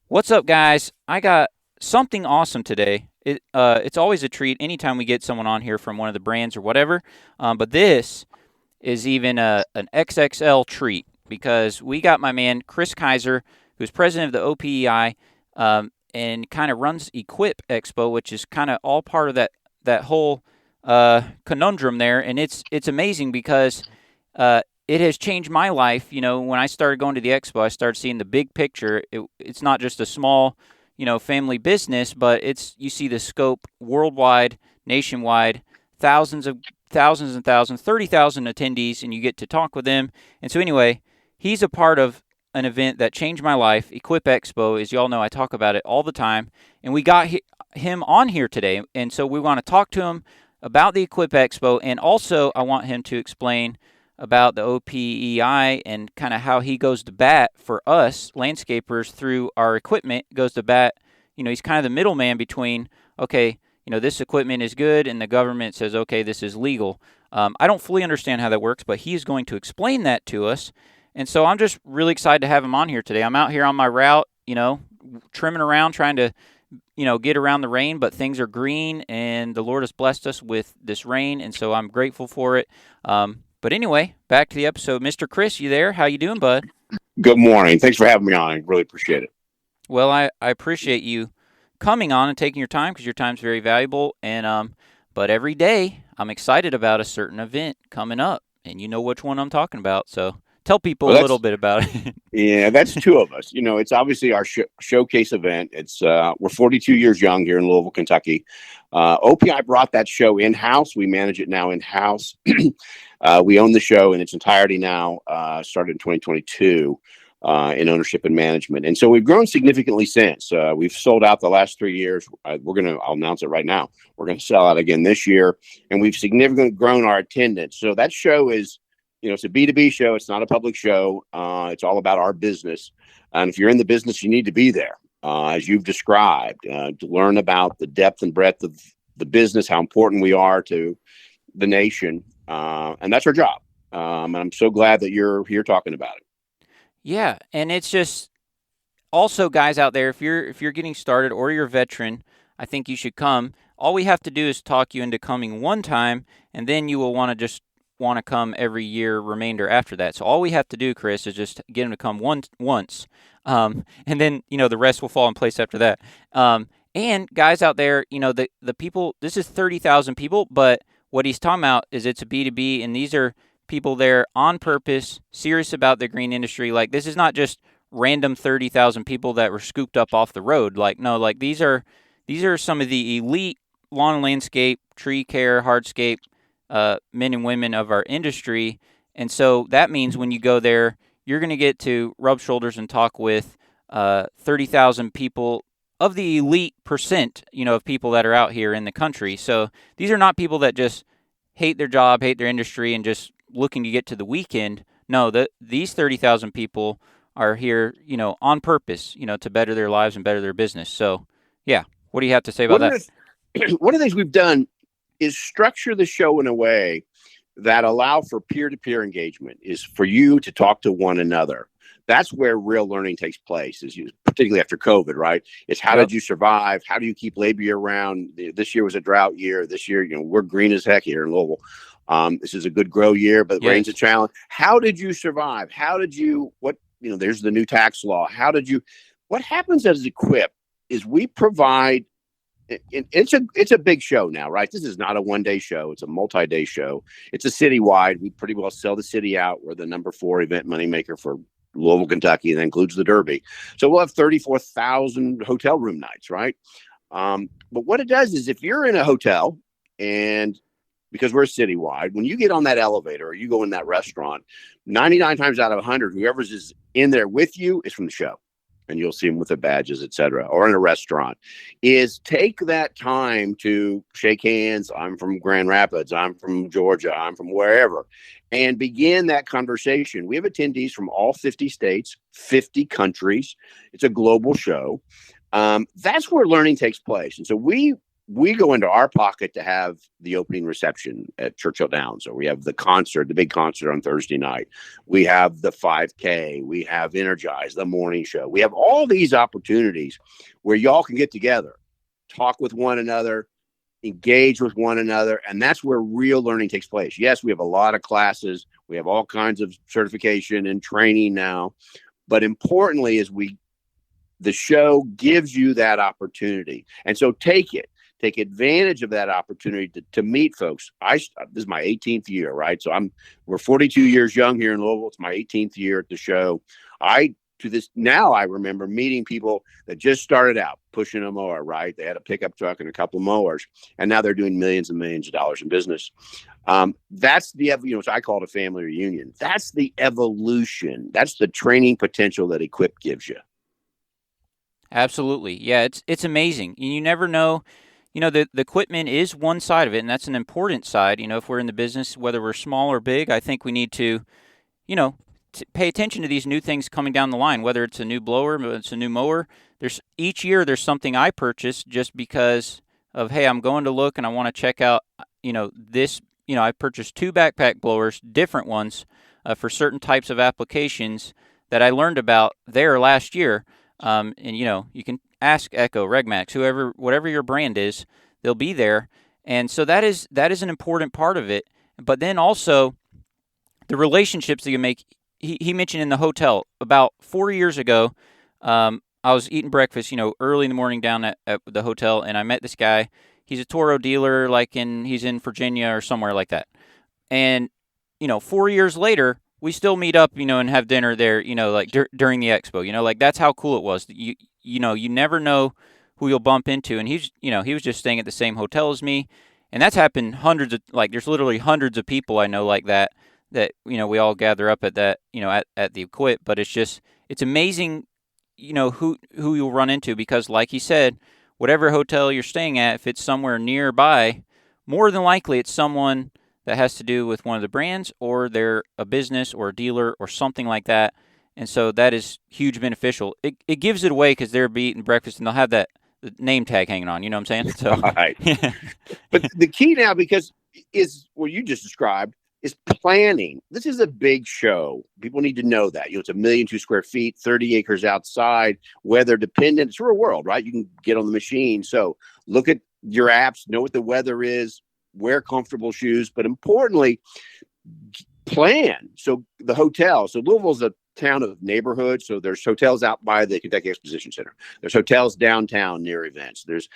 What's up, guys? I got something awesome today. It's always a treat anytime we get someone on here from one of the brands or whatever. But this is even an XXL treat because we got my man Kris Kiser, who's president of the OPEI, and kind of runs Equip Expo, which is kind of all part of that whole conundrum there. And it's amazing because it has changed my life. When I started going to the expo, I started seeing the big picture. It's not just a small, family business, but you see the scope worldwide, nationwide, thousands of thousands and thousands, 30,000 attendees, and you get to talk with them. And so anyway, he's a part of an event that changed my life, Equip Expo. As y'all know, I talk about it all the time, and we got him on here today. And so we want to talk to him about the Equip Expo, and also I want him to explain about the OPEI and kind of how he goes to bat for us landscapers through our equipment. Goes to bat, he's kind of the middleman between, okay, this equipment is good, and the government says, okay, this is legal. I don't fully understand how that works, but he is going to explain that to us. And so I'm just really excited to have him on here today. I'm out here on my route, trimming around, trying to, get around the rain, but things are green, and the Lord has blessed us with this rain, and so I'm grateful for it. But anyway, back to the episode. Mr. Kris, you there? How you doing, bud? Good morning. Thanks for having me on. I really appreciate it. Well, I appreciate you coming on and taking your time because your time's very valuable. And but every day I'm excited about a certain event coming up, and you know which one I'm talking about. So tell people Well, a little that's bit about it. yeah, that's two of us. It's obviously our showcase event. It's we're 42 years young here in Louisville, Kentucky. OPI brought that show in house. We manage it now in house. We own the show in its entirety now. Started in 2022 in ownership and management, and so we've grown significantly since. We've sold out the last 3 years. I'll announce it right now. We're gonna sell out again this year, and we've significantly grown our attendance. So that show is. It's a B2B show. It's not a public show. It's all about our business. And if you're in the business, you need to be there, as you've described, to learn about the depth and breadth of the business, how important we are to the nation. And that's our job. And I'm so glad that you're here talking about it. Yeah, and it's just also, guys out there, if you're getting started or you're a veteran, I think you should come. All we have to do is talk you into coming one time, and then you will want to come every year remainder after that. So all we have to do, Kris, is just get them to come once, and then the rest will fall in place after that. And guys out there, the people. This is 30,000 people, but what he's talking about is it's a B2B, and these are people there on purpose, serious about the green industry. Like, this is not just random 30,000 people that were scooped up off the road. Like, no, like these are some of the elite lawn and landscape, tree care, hardscape men and women of our industry. And so that means when you go there, you're going to get to rub shoulders and talk with 30,000 people of the elite percent, of people that are out here in the country. So these are not people that just hate their job, hate their industry, and just looking to get to the weekend. No, these 30,000 people are here, on purpose, to better their lives and better their business. So, yeah, what do you have to say about One of that? one of the things we've done is structure the show in a way that allow for peer-to-peer engagement, is for you to talk to one another. That's where real learning takes place, particularly after COVID, right? It's how Yep. did you survive? How do you keep labor year round? This year was a drought year. This year, we're green as heck here in Louisville. This is a good grow year, but rain's a Yes. challenge. How did you survive? There's the new tax law. What happens as Equip is we provide it's a big show now, right? This is not a one-day show. It's a multi-day show. It's a citywide. We pretty well sell the city out. We're the number 4 event moneymaker for Louisville, Kentucky. That includes the Derby. So we'll have 34,000 hotel room nights, right? But what it does is if you're in a hotel, and because we're citywide, when you get on that elevator or you go in that restaurant, 99 times out of 100, whoever's is in there with you is from the show. And you'll see them with their badges, et cetera, or in a restaurant, is take that time to shake hands. I'm from Grand Rapids. I'm from Georgia. I'm from wherever, and begin that conversation. We have attendees from all 50 states, 50 countries. It's a global show. That's where learning takes place. And so we we go into our pocket to have the opening reception at Churchill Downs, or we have the concert, the big concert on Thursday night. We have the 5K. We have Energize, the morning show. We have all these opportunities where y'all can get together, talk with one another, engage with one another, and that's where real learning takes place. Yes, we have a lot of classes. We have all kinds of certification and training now, but importantly is the show gives you that opportunity. And so take advantage of that opportunity to meet folks. This is my 18th year, right? So we're 42 years young here in Louisville. It's my 18th year at the show. To this now, I remember meeting people that just started out pushing a mower, right? They had a pickup truck and a couple of mowers, and now they're doing millions and millions of dollars in business. That's so I call it a family reunion. That's the evolution. That's the training potential that Equip gives you. Absolutely. Yeah, it's amazing. You never know. The equipment is one side of it, and that's an important side. If we're in the business, whether we're small or big, I think we need to, pay attention to these new things coming down the line, whether it's a new blower, whether it's a new mower. Each year there's something I purchase just because of, hey, I'm going to look and I want to check out, this. I purchased 2 backpack blowers, different ones, for certain types of applications that I learned about there last year. And you can ask Echo, Regmax, whatever your brand is, they'll be there. And so that is an important part of it. But then also the relationships that you make. He mentioned in the hotel about 4 years ago, I was eating breakfast, early in the morning down at the hotel, and I met this guy. He's a Toro dealer, he's in Virginia or somewhere like that. And 4 years later, we still meet up, and have dinner there, during the expo. That's how cool it was. You never know who you'll bump into. And he was just staying at the same hotel as me, and that's happened there's literally hundreds of people I know like that we all gather up at that, at the Equip. But it's amazing, who you'll run into, because like he said, whatever hotel you're staying at, if it's somewhere nearby, more than likely it's someone that has to do with one of the brands, or they're a business or a dealer or something like that. And so that is huge beneficial. It gives it away because they're eating breakfast and they'll have the name tag hanging on, you know what I'm saying? So, right. Yeah. But the key now, because is what you just described, is planning. This is a big show. People need to know that. It's 1.2 million square feet, 30 acres outside, weather dependent. It's real world, right? You can get on the machine. So look at your apps, know what the weather is, wear comfortable shoes, but importantly, plan. So the hotel. So Louisville's a town of neighborhoods. So there's hotels out by the Kentucky Exposition Center. There's hotels downtown near events. There's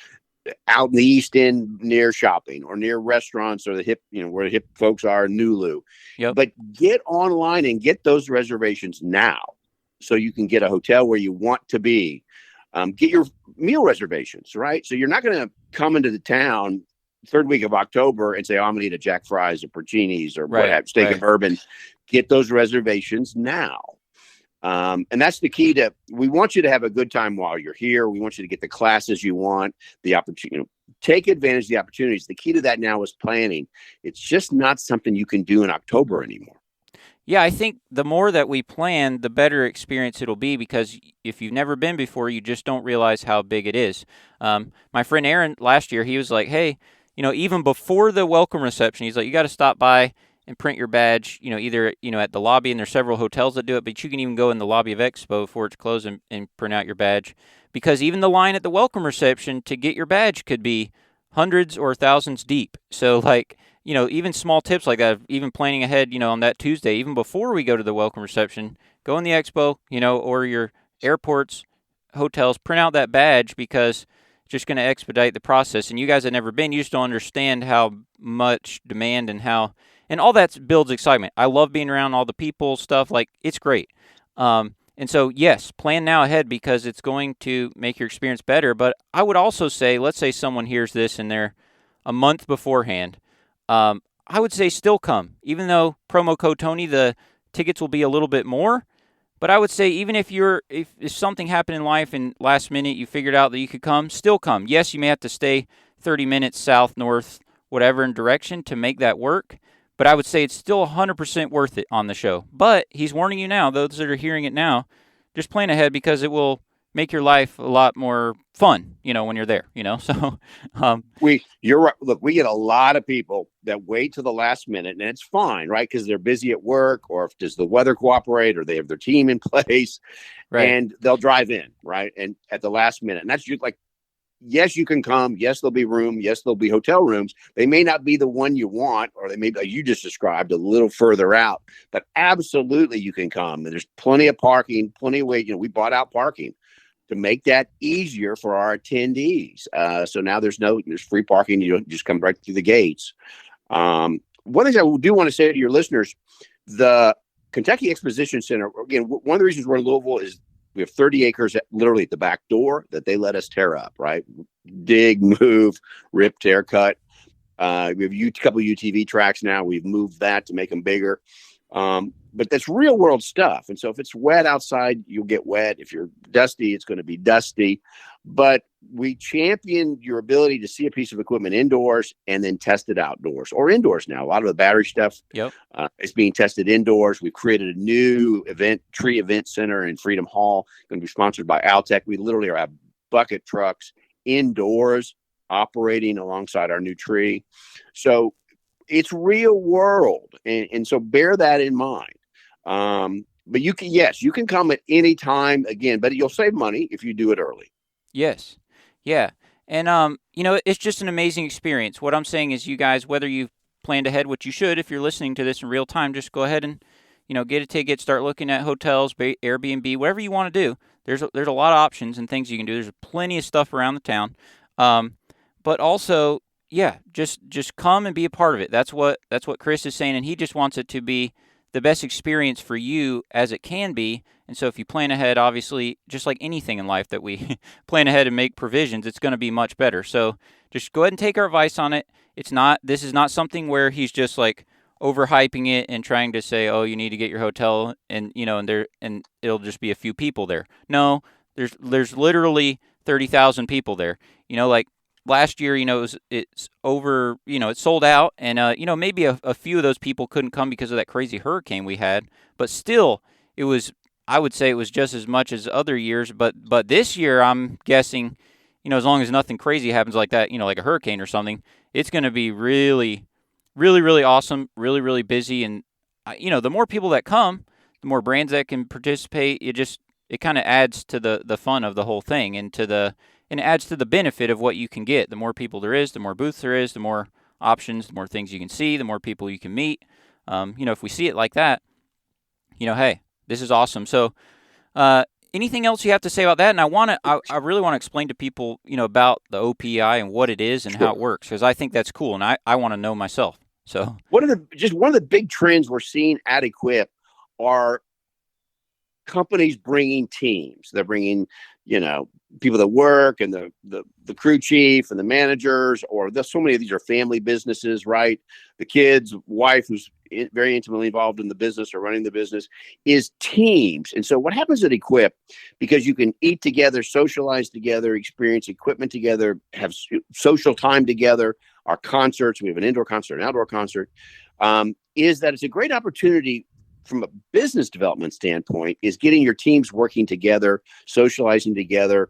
out in the East End near shopping, or near restaurants, or the hip, where the hip folks are in Nulu. Yep. But get online and get those reservations now, so you can get a hotel where you want to be. Get your meal reservations, right? So you're not going to come into the town third week of October and say, oh, I'm going to eat a Jack Fry's or Porcini's or what have, steak and bourbon. Get those reservations now. And that's the key we want you to have a good time while you're here. We want you to get the classes you want, the opportunity, take advantage of the opportunities. The key to that now is planning. It's just not something you can do in October anymore. Yeah, I think the more that we plan, the better experience it'll be, because if you've never been before, you just don't realize how big it is. My friend Aaron last year, he was like, hey, even before the welcome reception, he's like, you got to stop by and print your badge, either, at the lobby, and there's several hotels that do it, but you can even go in the lobby of Expo before it's closed and print out your badge, because even the line at the welcome reception to get your badge could be hundreds or thousands deep. So even small tips like that, even planning ahead, on that Tuesday, even before we go to the welcome reception, go in the Expo, or your airports, hotels, print out that badge, because it's just going to expedite the process. And you guys have never been, you just don't understand how much demand and all that builds excitement. I love being around all the people, stuff, it's great. And so, yes, plan now ahead, because it's going to make your experience better. But I would also say, let's say someone hears this and they're a month beforehand. I would say still come. Even though promo code Tony, the tickets will be a little bit more. But I would say, even if something happened in life and last minute you figured out that you could come, still come. Yes, you may have to stay 30 minutes south, north, whatever in direction to make that work. But I would say it's still 100% worth it on the show. But he's warning you now, those that are hearing it now, just plan ahead, because it will make your life a lot more fun, when you're there, So, You're right. Look, we get a lot of people that wait to the last minute, and it's fine, right? Because they're busy at work, or if does the weather cooperate, or they have their team in place, right. and they'll drive in, right? And at the last minute, and that's like, yes, you can come. Yes, there'll be room. Yes, there'll be hotel rooms. They may not be the one you want, or they may be, like you just described, a little further out, but absolutely you can come. And there's plenty of parking, plenty of way. We bought out parking to make that easier for our attendees. So now there's free parking. You don't just come right through the gates. One thing I do want to say to your listeners, the Kentucky Exposition Center, again, one of the reasons we're in Louisville is we have 30 acres literally at the back door that they let us tear up, right? Dig, move, rip, tear, cut. We have a couple of UTV tracks now. We've moved that to make them bigger. But that's real world stuff. And so if it's wet outside, you'll get wet. If you're dusty, it's going to be dusty. But we champion your ability to see a piece of equipment indoors and then test it outdoors or indoors now. A lot of the battery stuff is being tested indoors. We've created a new tree event center in Freedom Hall, going to be sponsored by Altec. We literally have bucket trucks indoors operating alongside our new tree. So it's real world. And so bear that in mind. But you can come at any time again, but you'll save money if you do it early. Yes. Yeah. And, it's just an amazing experience. What I'm saying is you guys, whether you've planned ahead, which you should, if you're listening to this in real time, just go ahead and, get a ticket, start looking at hotels, Airbnb, whatever you want to do. There's a lot of options and things you can do. There's plenty of stuff around the town. But also, just come and be a part of it. That's what Kris is saying. And he just wants it to be the best experience for you as it can be. And so if you plan ahead, obviously, just like anything in life that we plan ahead and make provisions, it's going to be much better. So just go ahead and take our advice on it. This is not something where he's just like overhyping it and trying to say, oh, you need to get your hotel and, and it'll just be a few people there. No, there's literally 30,000 people there, like last year, it's over, it's sold out. And, maybe a few of those people couldn't come because of that crazy hurricane we had. But still, I would say it was just as much as other years. But this year, I'm guessing, as long as nothing crazy happens like that, like a hurricane or something, it's going to be really, really, really awesome, really, really busy. And, the more people that come, the more brands that can participate. It kind of adds to the fun of the whole thing and it adds to the benefit of what you can get. The more people there is, the more booths there is, the more options, the more things you can see, the more people you can meet. If we see it like that, hey, this is awesome. So, anything else you have to say about that? And I really want to explain to people, about the OPEI and what it is and how it works, because I think that's cool, and I want to know myself. So, one of the big trends we're seeing at Equip are companies bringing teams. They're bringing, people that work and the crew chief and the managers, or so many of these are family businesses, right? The kids, wife who's very intimately involved in the business or running the business, is teams. And so what happens at Equip, because you can eat together, socialize together, experience equipment together, have social time together, our concerts, we have an indoor concert, an outdoor concert, is that it's a great opportunity from a business development standpoint, is getting your teams working together, socializing together,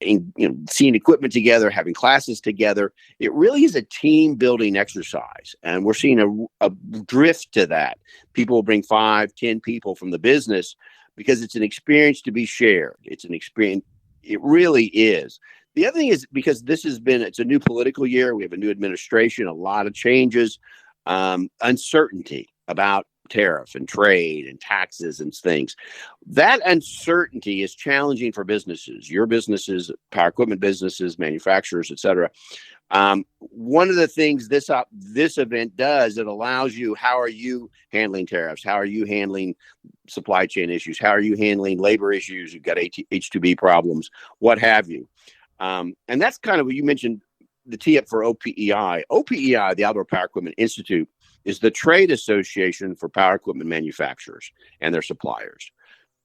and, seeing equipment together, having classes together. It really is a team building exercise. And we're seeing a drift to that. People will bring 5, 10 people from the business because it's an experience to be shared. It's an experience. It really is. The other thing is, because it's a new political year. We have a new administration, a lot of changes, uncertainty about tariff and trade and taxes and things. That uncertainty is challenging for businesses, your businesses, power equipment businesses, manufacturers, et cetera. One of the things this event does, it allows you, how are you handling tariffs? How are you handling supply chain issues? How are you handling labor issues? You've got H2B problems, what have you. And that's kind of what you mentioned, the tee up for OPEI. OPEI, the Outdoor Power Equipment Institute, is the trade association for power equipment manufacturers and their suppliers.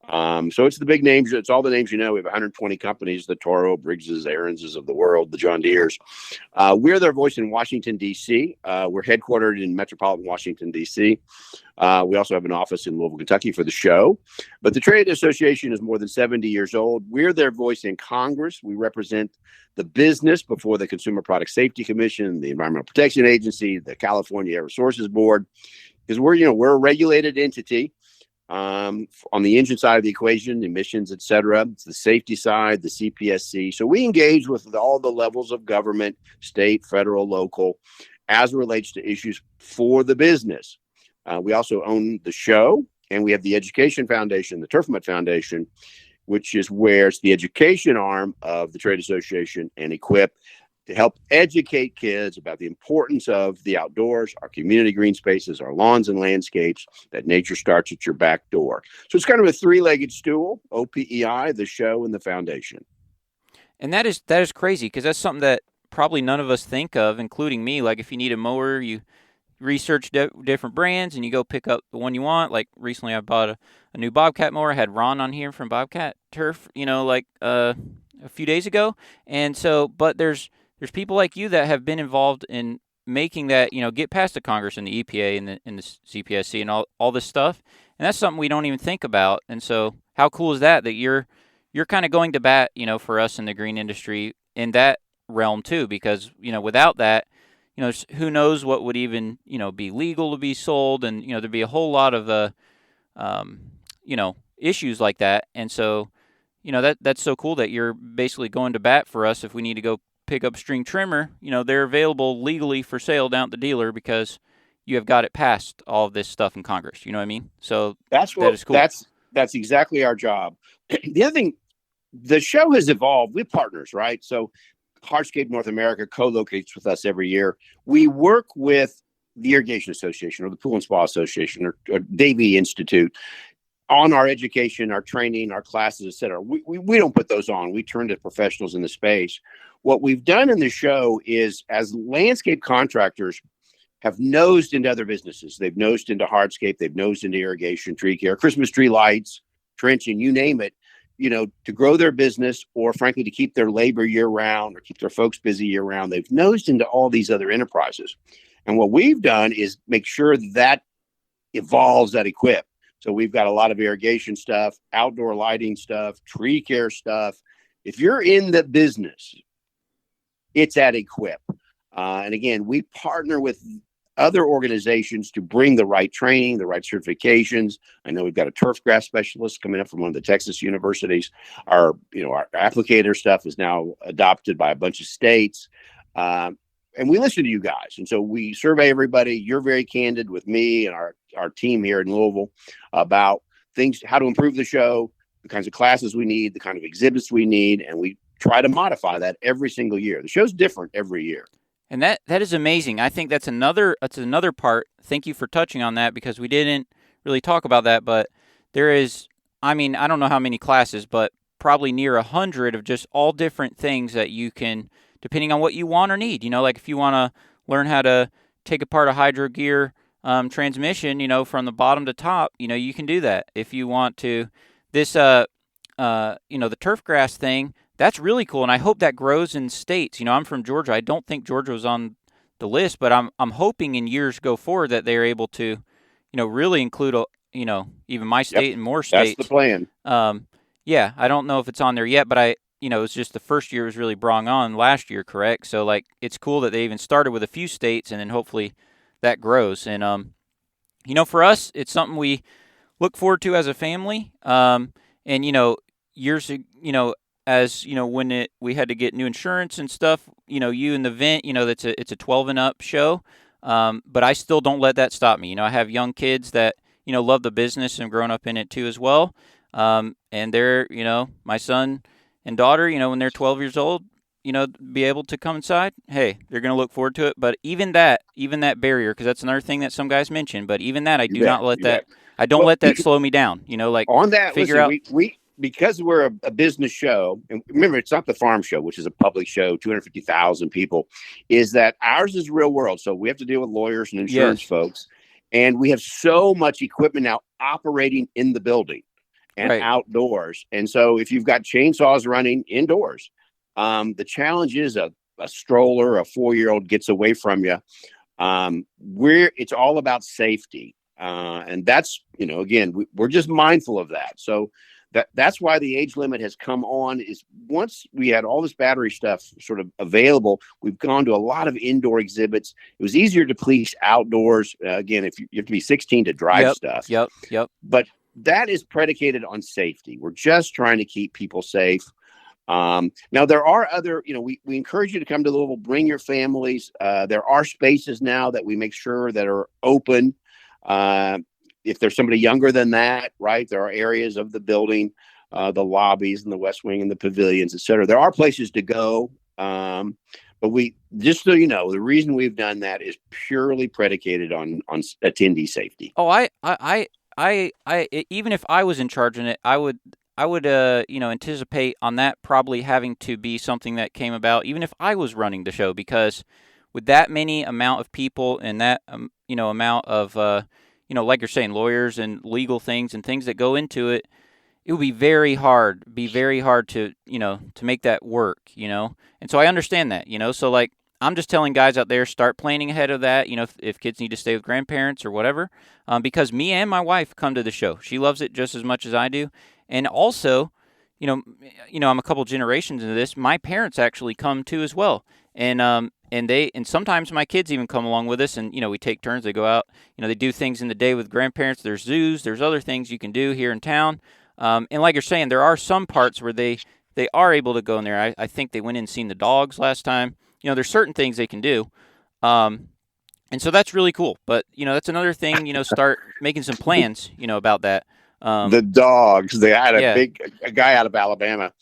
So it's the big names. It's all the names you know. We have 120 companies, the Toro, Briggses, Aaronses of the world, the John Deeres. We're their voice in Washington, D.C. We're headquartered in metropolitan Washington, D.C. We also have an office in Louisville, Kentucky for the show. But the Trade Association is more than 70 years old. We're their voice in Congress. We represent the business before the Consumer Product Safety Commission, the Environmental Protection Agency, the California Air Resources Board, because we're a regulated entity. On the engine side of the equation, emissions, et cetera. It's the safety side, the CPSC. So we engage with all the levels of government, state, federal, local, as it relates to issues for the business. We also own the show, and we have the Education Foundation, the Turf Mutt Foundation, which is where it's the education arm of the Trade Association and Equip to help educate kids about the importance of the outdoors, our community green spaces, our lawns and landscapes, that nature starts at your back door. So it's kind of a three-legged stool, OPEI, the show, and the foundation. And that is crazy, because that's something that probably none of us think of, including me. Like, if you need a mower, you research different brands and you go pick up the one you want. Like, recently I bought a new Bobcat mower. I had Ron on here from Bobcat Turf, a few days ago. And so, but there's people like you that have been involved in making that, get past the Congress and the EPA and the CPSC and all this stuff. And that's something we don't even think about. And so how cool is that you're kind of going to bat, for us in the green industry in that realm too, because, without that, who knows what would even, be legal to be sold. And, there'd be a whole lot of, issues like that. And so, that's so cool that you're basically going to bat for us if we need to go pick up string trimmer. They're available legally for sale down at the dealer because you have got it past all of this stuff in Congress. You know what I mean? So that is cool. That's exactly our job. The other thing, the show has evolved. We're partners, right? So Hardscape North America co-locates with us every year. We work with the Irrigation Association or the Pool and Spa Association or Davie Institute on our education, our training, our classes, et cetera. We don't put those on. We turn to professionals in the space. What we've done in the show is, as landscape contractors have nosed into other businesses, they've nosed into hardscape, they've nosed into irrigation, tree care, Christmas tree lights, trenching, you name it, to grow their business, or frankly, to keep their labor year round or keep their folks busy year round. They've nosed into all these other enterprises. And what we've done is make sure that evolves at Equip. So we've got a lot of irrigation stuff, outdoor lighting stuff, tree care stuff. If you're in the business, it's at Equip. And again, we partner with other organizations to bring the right training, the right certifications. I know we've got a turf grass specialist coming up from one of the Texas universities. Our applicator stuff is now adopted by a bunch of states. And we listen to you guys. And so we survey everybody. You're very candid with me and our team here in Louisville about things, how to improve the show, the kinds of classes we need, the kind of exhibits we need. And we try to modify that every single year. The show's different every year. And that is amazing. I think that's another part. Thank you for touching on that, because we didn't really talk about that. But there is, I don't know how many classes, but probably near 100 of just all different things that you can, depending on what you want or need. Like if you want to learn how to take apart a hydro gear transmission, from the bottom to top, you can do that. If you want to, the turf grass thing, that's really cool, and I hope that grows in states. I'm from Georgia. I don't think Georgia was on the list, but I'm hoping in years go forward that they're able to, really include, even my state and more states. That's the plan. Yeah, I don't know if it's on there yet, but it's just the first year was really brought on last year, correct? So it's cool that they even started with a few states, and then hopefully that grows. And for us, it's something we look forward to as a family. And years, as when we had to get new insurance and stuff, you and the vent, it's a 12 and up show. But I still don't let that stop me. I have young kids that, love the business and grown up in it too as well. And they're, my son and daughter, when they're 12 years old, be able to come inside. Hey, they're going to look forward to it. But even that barrier, because that's another thing that some guys mention, but even that, I do not let that, I don't let that slow me down, on that, figure listen, out. we because we're a business show, and remember, it's not the farm show, which is a public show, 250,000 people, is that ours is real world. So we have to deal with lawyers and insurance folks. And we have so much equipment now operating in the building. and Right. outdoors. And so if you've got chainsaws running indoors, the challenge is a stroller, a 4-year-old gets away from you. It's all about safety. And that's, again, we're just mindful of that. So that's why the age limit has come on. Is once we had all this battery stuff sort of available, we've gone to a lot of indoor exhibits. It was easier to police outdoors. Again, if you have to be 16 to drive Yep. stuff, Yep. Yep. but that is predicated on safety. We're just trying to keep people safe. Now there are other, we encourage you to come to Louisville, bring your families. There are spaces now that we make sure that are open. If there's somebody younger than that, right, there are areas of the building, the lobbies and the West Wing and the pavilions, et cetera. There are places to go. But just so you know, the reason we've done that is purely predicated on attendee safety. Oh, even if I was in charge in it, I would, anticipate on that probably having to be something that came about, even if I was running the show, because with that many amount of people and that, amount of, like you're saying, lawyers and legal things and things that go into it, it would be very hard to, to make that work, And so I understand that, So like, I'm just telling guys out there, start planning ahead of that, if kids need to stay with grandparents or whatever, because me and my wife come to the show. She loves it just as much as I do. And also, I'm a couple generations into this. My parents actually come too as well. And sometimes my kids even come along with us, and we take turns. They go out, they do things in the day with grandparents. There's zoos, there's other things you can do here in town. And like you're saying, there are some parts where they are able to go in there. I think they went in and seen the dogs last time. There's certain things they can do. And so that's really cool. But, that's another thing, start making some plans, about that. The dogs, they had yeah. a guy out of Alabama.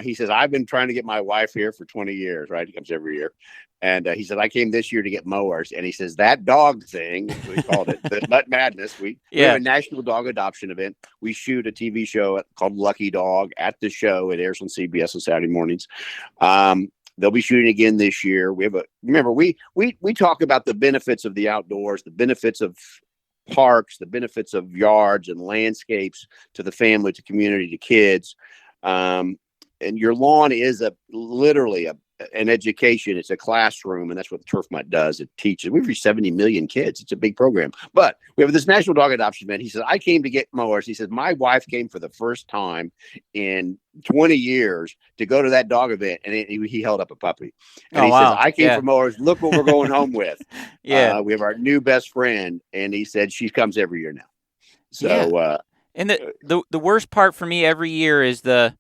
He says, I've been trying to get my wife here for 20 years, right? He comes every year. And he said, I came this year to get mowers. And he says, that dog thing, we called it the Nut Madness. We have a national dog adoption event. We shoot a TV show called Lucky Dog at the show. It airs on CBS on Saturday mornings. They'll be shooting again this year. Remember, we talk about the benefits of the outdoors, the benefits of parks, the benefits of yards and landscapes to the family, to community, to kids. And your lawn is literally an education. It's a classroom, and that's what the Turf Mutt does. It teaches. We've reached 70 million kids. It's a big program. But we have this national dog adoption event. He said, I came to get mowers. He said, my wife came for the first time in 20 years to go to that dog event, and he held up a puppy. And he says, I came for mowers. Look what we're going home with. We have our new best friend, and he said she comes every year now. So, and the worst part for me every year is the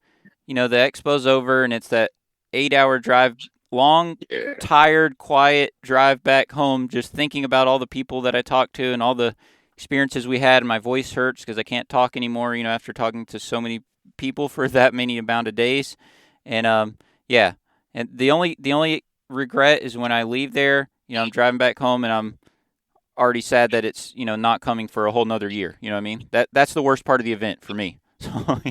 expo's over, and it's that 8-hour drive, long, tired, quiet drive back home, just thinking about all the people that I talked to and all the experiences we had. And my voice hurts because I can't talk anymore, after talking to so many people for that many amount of days. And and the only regret is when I leave there, I'm driving back home and I'm already sad that it's not coming for a whole nother year. You know what I mean? That's the worst part of the event for me. So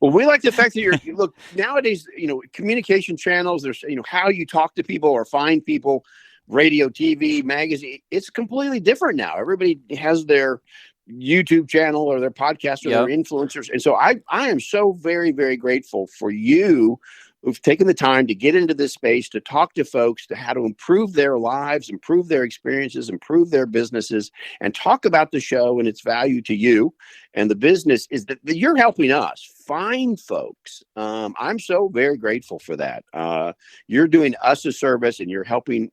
well, we like the fact that look, nowadays, communication channels, there's, how you talk to people or find people, radio, TV, magazine, it's completely different now. Everybody has their YouTube channel or their podcast or their influencers. And so I am so very, very grateful for you who've taken the time to get into this space, to talk to folks, to how to improve their lives, improve their experiences, improve their businesses, and talk about the show and its value to you. And the business is that you're helping us find folks. I'm so very grateful for that. You're doing us a service, and you're helping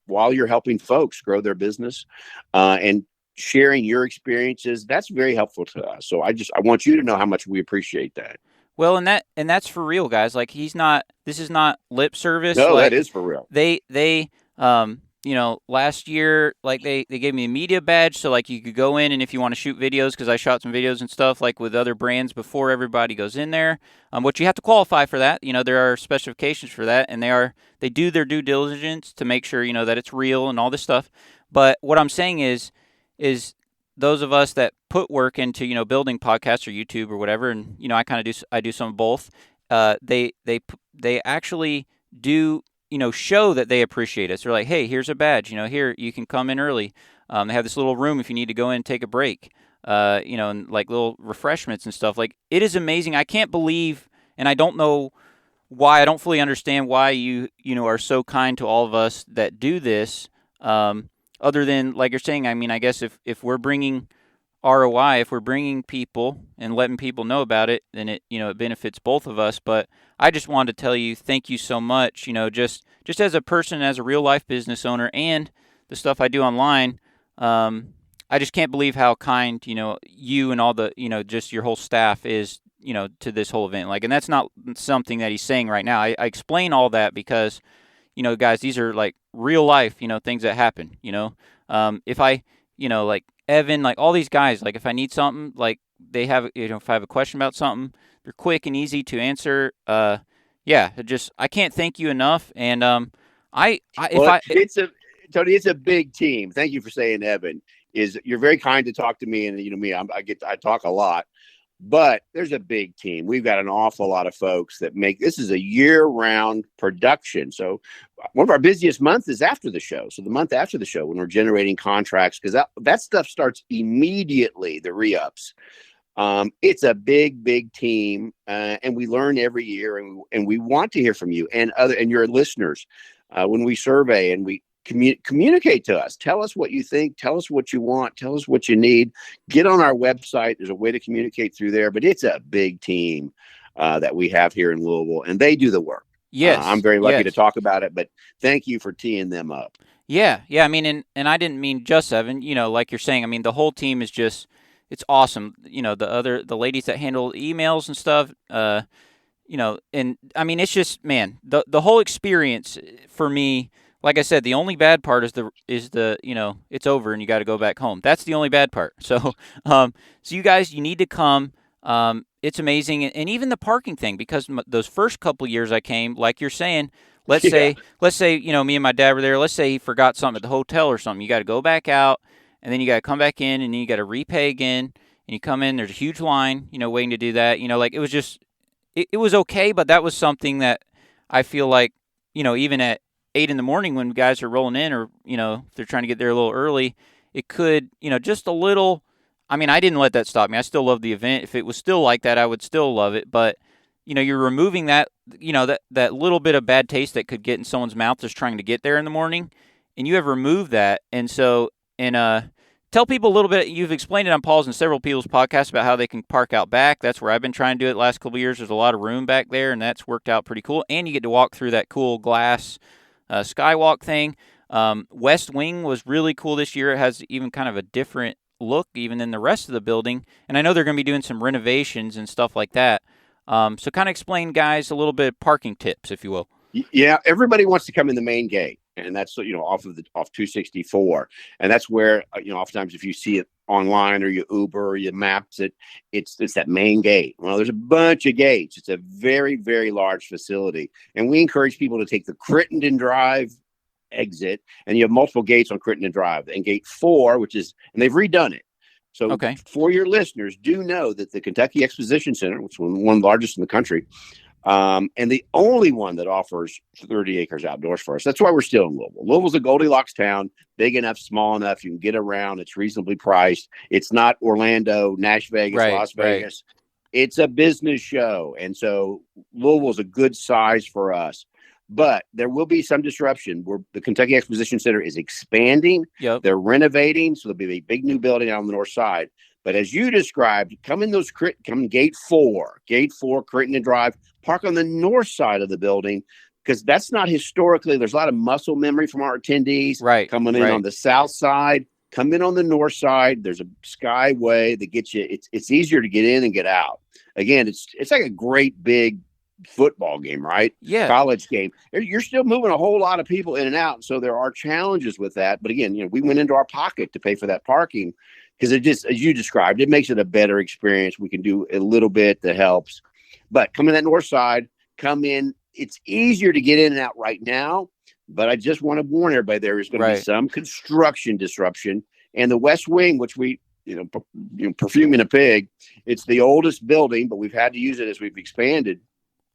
folks grow their business, and sharing your experiences. That's very helpful to us. So I want you to know how much we appreciate that. Well, and that's for real, guys. Like, this is not lip service. No, like, that is for real. They last year, like, they gave me a media badge, so like you could go in, and if you want to shoot videos, because I shot some videos and stuff like with other brands before everybody goes in there. What you have to qualify for that. There are specifications for that, and they do their due diligence to make sure that it's real and all this stuff. But what I'm saying is those of us that put work into, building podcasts or YouTube or whatever, and, I do some of both, they actually do, show that they appreciate us. They're like, hey, here's a badge, here, you can come in early. They have this little room if you need to go in and take a break. and like little refreshments and stuff. Like, it is amazing. I can't believe, and I don't know why. I don't fully understand why you are so kind to all of us that do this. Other than, like you're saying, I mean, I guess if we're bringing ROI, if we're bringing people and letting people know about it, then it benefits both of us. But I just wanted to tell you, thank you so much. Just as a person, as a real life business owner, and the stuff I do online. I just can't believe how kind you and all the just your whole staff is to this whole event. Like, and that's not something that he's saying right now. I explain all that because guys, these are like real life things that happen. If I like Evan, like all these guys, like if I need something, like they have, if I have a question about something, they're quick and easy to answer. Yeah, I can't thank you enough. And Tony, it's a big team. Thank you for saying, Evan. You're very kind to talk to me, and me, I talk a lot, but there's a big team. We've got an awful lot of folks that make this is a year-round production. So one of our busiest months is after the show. So the month after the show, when we're generating contracts, because that stuff starts immediately. The re-ups. It's a big team, and we learn every year, and we want to hear from you and your listeners when we survey and we communicate to us. Tell us what you think. Tell us what you want. Tell us what you need. Get on our website. There's a way to communicate through there, but it's a big team that we have here in Louisville, and they do the work. Yes, I'm very lucky to talk about it, but thank you for teeing them up. Yeah. I mean, and I didn't mean just Evan. Like you're saying. I mean, the whole team is just. It's awesome. The ladies that handle emails and stuff. And I mean, it's just, man, the whole experience for me. Like I said, the only bad part is the it's over and you got to go back home. That's the only bad part. So so you guys, you need to come. It's amazing, and even the parking thing, because those first couple years I came, like you're saying, let's say me and my dad were there. Let's say he forgot something at the hotel or something. You got to go back out, and then you got to come back in, and then you got to repay again. And you come in, there's a huge line, waiting to do that. Like it was just, it was okay, but that was something that I feel like, even at 8 in the morning when guys are rolling in, or if they're trying to get there a little early, it could just a little. I mean, I didn't let that stop me. I still love the event. If it was still like that, I would still love it. But you're removing that that little bit of bad taste that could get in someone's mouth just trying to get there in the morning, and you have removed that. And so tell people a little bit. You've explained it on Paul's and several people's podcasts about how they can park out back. That's where I've been trying to do it the last couple of years. There's a lot of room back there, and that's worked out pretty cool. And you get to walk through that cool glass skywalk thing. West Wing was really cool this year. It has even kind of a different look even than the rest of the building. And I know they're going to be doing some renovations and stuff like that. So kind of explain, guys, a little bit of parking tips, if you will. Yeah, everybody wants to come in the main gate, and that's off 264, and that's where oftentimes if you see it online or you Uber or you maps it, it's that main gate. Well, there's a bunch of gates. It's a very, very large facility, and we encourage people to take the Crittenden Drive exit, and you have multiple gates on Crittenden Drive, and gate 4, and they've redone it. So for your listeners, do know that the Kentucky Exposition Center, which is one of the largest in the country, and the only one that offers 30 acres outdoors for us. That's why we're still in Louisville. Louisville's a Goldilocks town, big enough, small enough. You can get around. It's reasonably priced. It's not Orlando, Nash Vegas, Las Vegas. It's a business show. And so Louisville's a good size for us. But there will be some disruption. The Kentucky Exposition Center is expanding. Yep. They're renovating. So there'll be a big new building out on the north side. But as you described, come in gate 4, Crittenden Drive, park on the north side of the building, because that's not historically, there's a lot of muscle memory from our attendees coming in on the south side. Come in on the north side. There's a skyway that gets you, it's easier to get in and get out. Again, it's like a great big football game, right? Yeah. College game. You're still moving a whole lot of people in and out. So there are challenges with that. But again, we went into our pocket to pay for that parking, because it just, as you described, it makes it a better experience. We can do a little bit that helps. But come in that north side, come in. It's easier to get in and out right now. But I just want to warn everybody, there is going to be some construction disruption. And the West Wing, which we, perfuming a pig, it's the oldest building, but we've had to use it as we've expanded.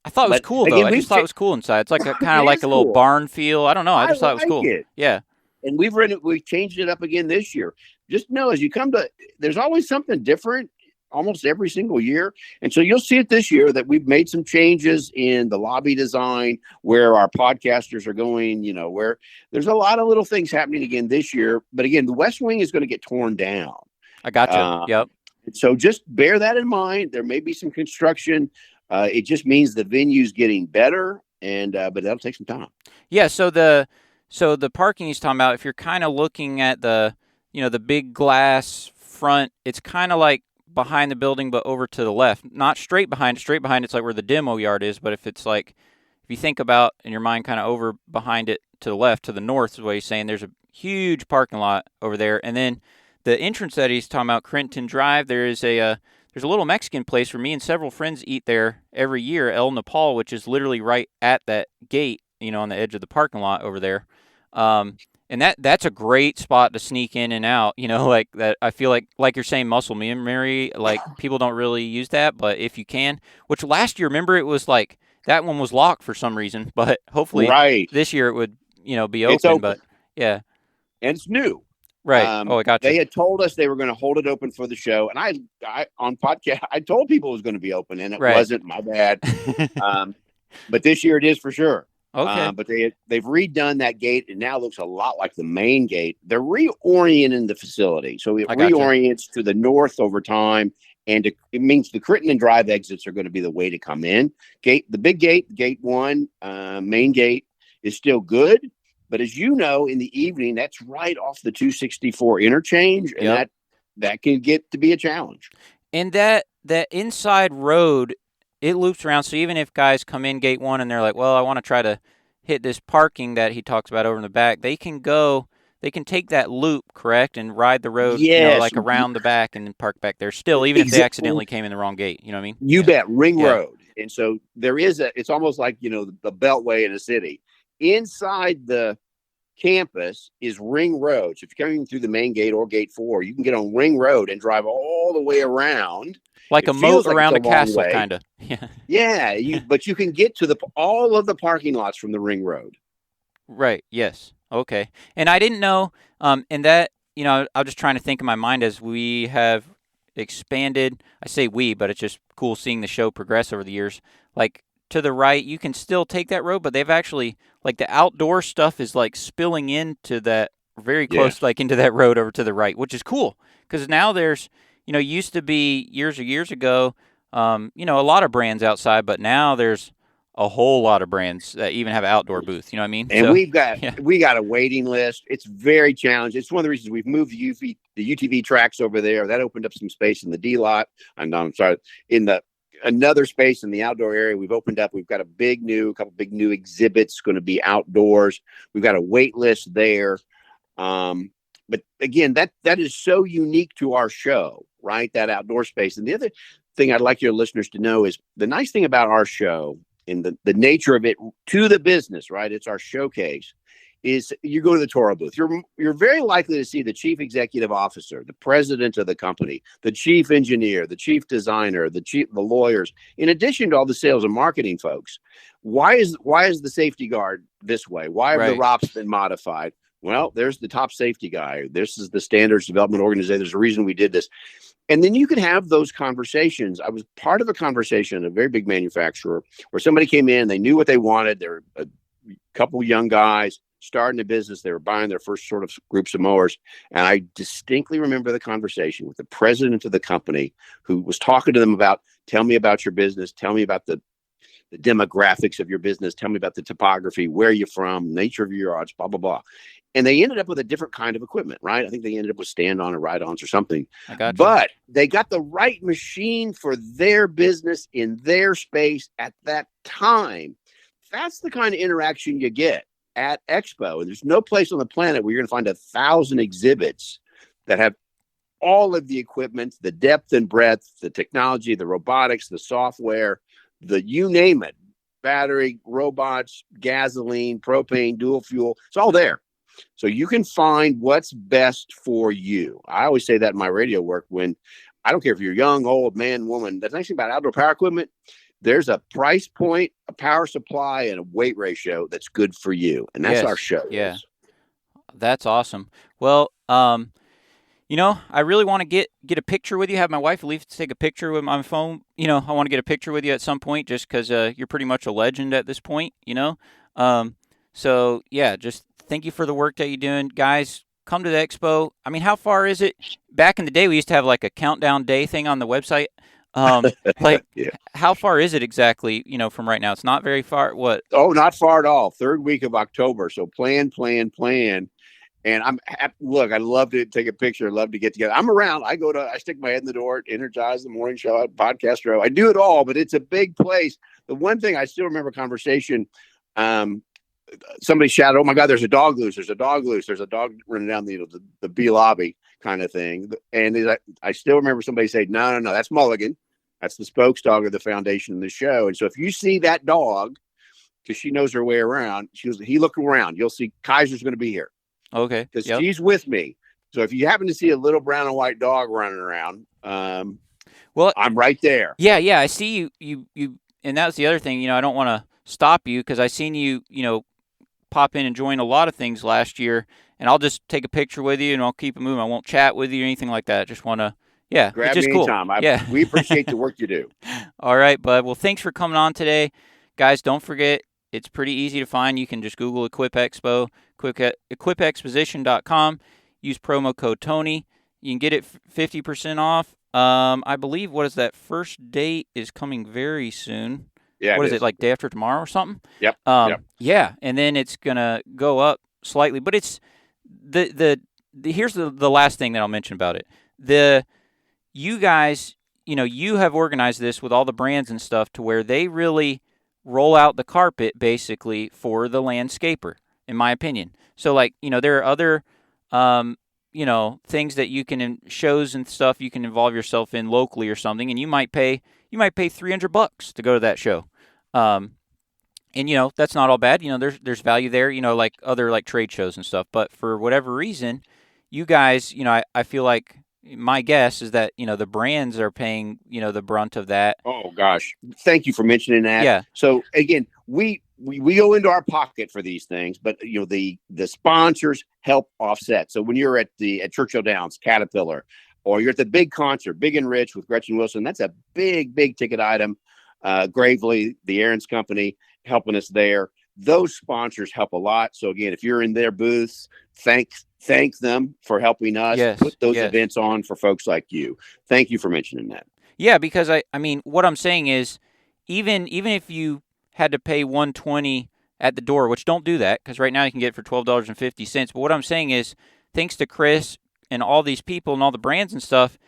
I thought it was cool, though. I just thought it was cool inside. It's like kind of like a little barn feel. I don't know. I just thought it was cool. Yeah. And we've changed it up again this year. just know as you come to, there's always something different almost every single year. And so you'll see it this year that we've made some changes in the lobby design, where our podcasters are going, where there's a lot of little things happening again this year. But again, the West Wing is going to get torn down. I gotcha. Yep. So just bear that in mind. There may be some construction. It just means the venue's getting better, and but that'll take some time. Yeah. So the parking he's talking about, if you're kind of looking at the big glass front, it's kind of like behind the building, but over to the left, not straight behind. Straight behind, it's like where the demo yard is. But if you think about in your mind, kind of over behind it to the left, to the north, is what he's saying. There's a huge parking lot over there, and then the entrance that he's talking about, Crenton Drive. There's a little Mexican place where me and several friends eat there every year, El Nepal, which is literally right at that gate, on the edge of the parking lot over there. And that's a great spot to sneak in and out, like that. I feel like you're saying muscle memory, like people don't really use that, but if you can, which last year, remember, it was like that one was locked for some reason, but hopefully this year it would, be open, but yeah. And it's new. Right. I got you. They had told us they were going to hold it open for the show. And I on podcast, I told people it was going to be open, and it wasn't. My bad. But this year it is for sure. Okay. But they've redone that gate. It now looks a lot like the main gate. They're reorienting the facility. So it reorients to the north over time. And it means the Crittenden Drive exits are going to be the way to come in. The big gate, gate 1, main gate, is still good. But as you know, in the evening, that's right off the 264 interchange. And that can get to be a challenge. And that inside road, it loops around. So even if guys come in gate 1 and they're like, well, I want to try to hit this parking that he talks about over in the back, they can take that loop, correct, and ride the road, like around the back and then park back there still, even if they accidentally came in the wrong gate. You know what I mean? You bet. Ring road. And so there is it's almost like, the beltway in a city. Inside the campus is Ring Road. So if you're coming through the main gate or gate 4, you can get on Ring Road and drive all the way around. Like a moat around a castle, kind of. Yeah. But you can get to all of the parking lots from the Ring Road. Right. Yes. Okay. And I didn't know, and that, I was just trying to think in my mind as we have expanded. I say we, but it's just cool seeing the show progress over the years. Like to the right, you can still take that road, but they've actually, like the outdoor stuff is like spilling into that very close, like into that road over to the right, which is cool. Because now there's, used to be years ago, a lot of brands outside, but now there's a whole lot of brands that even have an outdoor booth. You know what I mean? And we got a waiting list. It's very challenging. It's one of the reasons we've moved the UTV tracks over there. That opened up some space in the D lot. I'm sorry, in another space in the outdoor area. We've opened up. We've got a couple big new exhibits going to be outdoors. We've got a wait list there. But again, that is so unique to our show, right? That outdoor space. And the other thing I'd like your listeners to know is the nice thing about our show and the nature of it to the business, right? It's our showcase. Is you go to the Toro booth, you're very likely to see the chief executive officer, the president of the company, the chief engineer, the chief designer, the lawyers, in addition to all the sales and marketing folks. Why is the safety guard this way? Why have the ROPs been modified? Well, there's the top safety guy. This is the standards development organization. There's a reason we did this. And then you can have those conversations. I was part of a conversation, a very big manufacturer, where somebody came in, they knew what they wanted. They were a couple of young guys starting a business. They were buying their first sort of groups of mowers. And I distinctly remember the conversation with the president of the company who was talking to them about, tell me about your business. Tell me about the demographics of your business. Tell me about the topography, where you're from, nature of your yards, blah, blah, blah. And they ended up with a different kind of equipment, right? I think they ended up with stand-on or ride-ons or something. I got you. But they got the right machine for their business in their space at that time. That's the kind of interaction you get at Expo. And there's no place on the planet where you're going to find 1,000 exhibits that have all of the equipment, the depth and breadth, the technology, the robotics, the software, you name it, battery, robots, gasoline, propane, dual fuel. It's all there. So you can find what's best for you. I always say that in my radio work when I don't care if you're young, old, man, woman. The nice thing about outdoor power equipment, there's a price point, a power supply, and a weight ratio that's good for you. And that's our show. Yeah. That's awesome. Well, I really want to get a picture with you. Have my wife at least take a picture with my phone. I want to get a picture with you at some point, just because you're pretty much a legend at this point. Um, so yeah, just thank you for the work that you're doing, guys. Come to the expo. I mean, how far is it? Back in the day, we used to have like a countdown day thing on the website. Like, Yeah. how far is it exactly? From right now, it's not very far. What? Oh, not far at all. Third week of October. So plan. And look, I love to take a picture. I love to get together. I'm around. I stick my head in the door, Energize the morning show, podcast show. I do it all, but it's a big place. The one thing I still remember a conversation. Somebody shouted, "Oh my God, there's a dog loose. There's a dog loose. There's a dog running down the B lobby kind of thing." And I still remember somebody saying, no, that's Mulligan. That's the spokes dog of the foundation of the show. And so if you see that dog, because she knows her way around, he look around. You'll see Kiser's going to be here. Okay. Because she's with me. So if you happen to see a little brown and white dog running around, well, I'm right there. Yeah, I see you, and that was the other thing. I don't want to stop you because I seen you, pop in and join a lot of things last year, and I'll just take a picture with you and I'll keep it moving. I won't chat with you or anything like that. Just want to, grab it's just me cool. anytime. We appreciate the work you do. All right, bud. Well, thanks for coming on today, guys. Don't forget, it's pretty easy to find. You can just Google Equip Expo, equipexposition.com. Use promo code Tony. You can get it 50% off. I believe, what is that? First date is coming very soon. Yeah. What is it, like day after tomorrow or something? Yep. Yeah, and then it's gonna go up slightly, but it's the here's the last thing that I'll mention about it. You guys, you have organized this with all the brands and stuff to where they really roll out the carpet basically for the landscaper, in my opinion. So like, there are other things that you can shows and stuff you can involve yourself in locally or something, and you might pay $300 to go to that show. And that's not all bad. There's value there, like other like trade shows and stuff. But for whatever reason, you guys, I feel like my guess is that, the brands are paying, the brunt of that. Oh gosh. Thank you for mentioning that. Yeah. So again, we go into our pocket for these things, but the sponsors help offset. So when you're at Churchill Downs, Caterpillar, or you're at the big concert, Big and Rich with Gretchen Wilson, that's a big ticket item. Gravely, the Aaron's Company, helping us there. Those sponsors help a lot. So again, if you're in their booths, thank them for helping us put those events on for folks like you. Thank you for mentioning that. Yeah, because I mean, what I'm saying is, even if you had to pay $120 at the door, which don't do that, because right now you can get it for $12.50. But what I'm saying is, thanks to Kris and all these people and all the brands and stuff,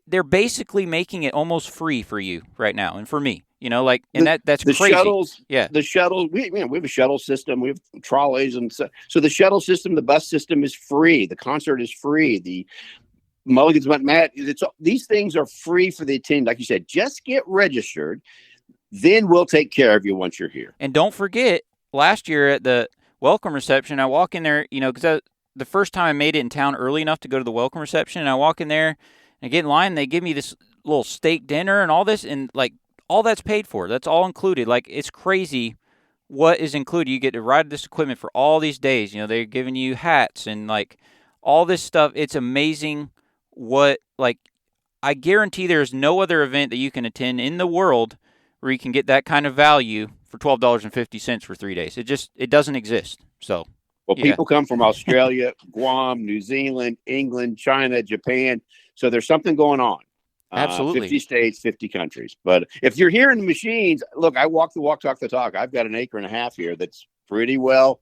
they're basically making it almost free for you right now and for me. That's the crazy. Shuttles, yeah, the shuttle. We have a shuttle system. We have trolleys, and so the shuttle system, the bus system is free. The concert is free. The Mulligans went mad. These things are free for the attendee. Like you said, just get registered. Then we'll take care of you once you're here. And don't forget, last year at the welcome reception, I walk in there, because the first time I made it in town early enough to go to the welcome reception, and I walk in there and I get in line, and they give me this little steak dinner and all this, and like all that's paid for. That's all included. Like, it's crazy what is included. You get to ride this equipment for all these days. They're giving you hats and like all this stuff. It's amazing what, like, I guarantee there's no other event that you can attend in the world where you can get that kind of value for $12.50 for 3 days. It doesn't exist. So, well, people come from Australia, Guam, New Zealand, England, China, Japan. So there's something going on. Absolutely. 50 states, 50 countries. But if you're hearing the machines, look, I walk the walk, talk the talk. I've got an acre and a half here that's pretty well.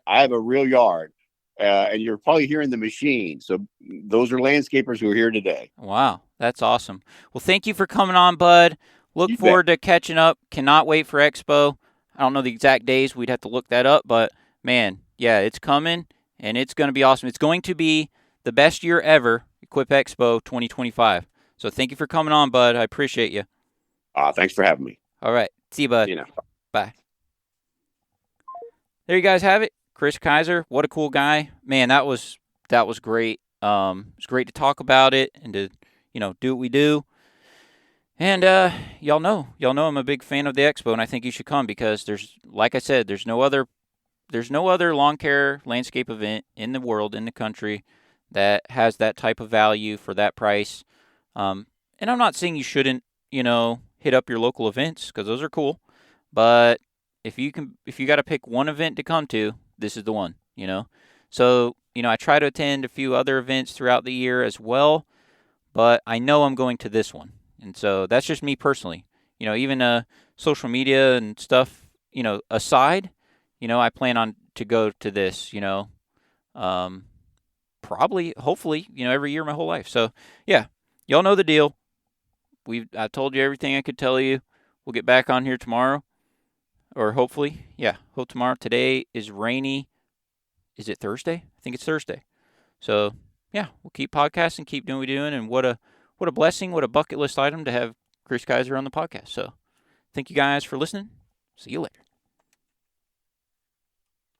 I have a real yard. And you're probably hearing the machines. So those are landscapers who are here today. Wow, that's awesome. Well, thank you for coming on, bud. Look forward to catching up. Cannot wait for Expo. I don't know the exact days. We'd have to look that up. But, man, yeah, it's coming, and it's going to be awesome. It's going to be the best year ever, Equip Expo 2025. So thank you for coming on, bud. I appreciate you. Thanks for having me. All right. See you, bud. Bye. There you guys have it. Kris Kiser. What a cool guy. Man, that was great. It's great to talk about it and to, do what we do. And y'all know I'm a big fan of the Expo, and I think you should come because like I said, there's no other lawn care landscape event in the world, in the country, that has that type of value for that price. And I'm not saying you shouldn't, hit up your local events because those are cool. But if you got to pick one event to come to, this is the one. So, I try to attend a few other events throughout the year as well, but I know I'm going to this one. And so that's just me personally. Even social media and stuff, aside, I plan on to go to this, um, probably, hopefully, every year my whole life. So, yeah, y'all know the deal. I told you everything I could tell you. We'll get back on here tomorrow, or hopefully, yeah, hope tomorrow. Today is rainy. Is it Thursday? I think it's Thursday. So, yeah, we'll keep podcasting, keep doing what we're doing, and what a blessing, what a bucket list item to have Kris Kiser on the podcast. So, thank you guys for listening. See you later.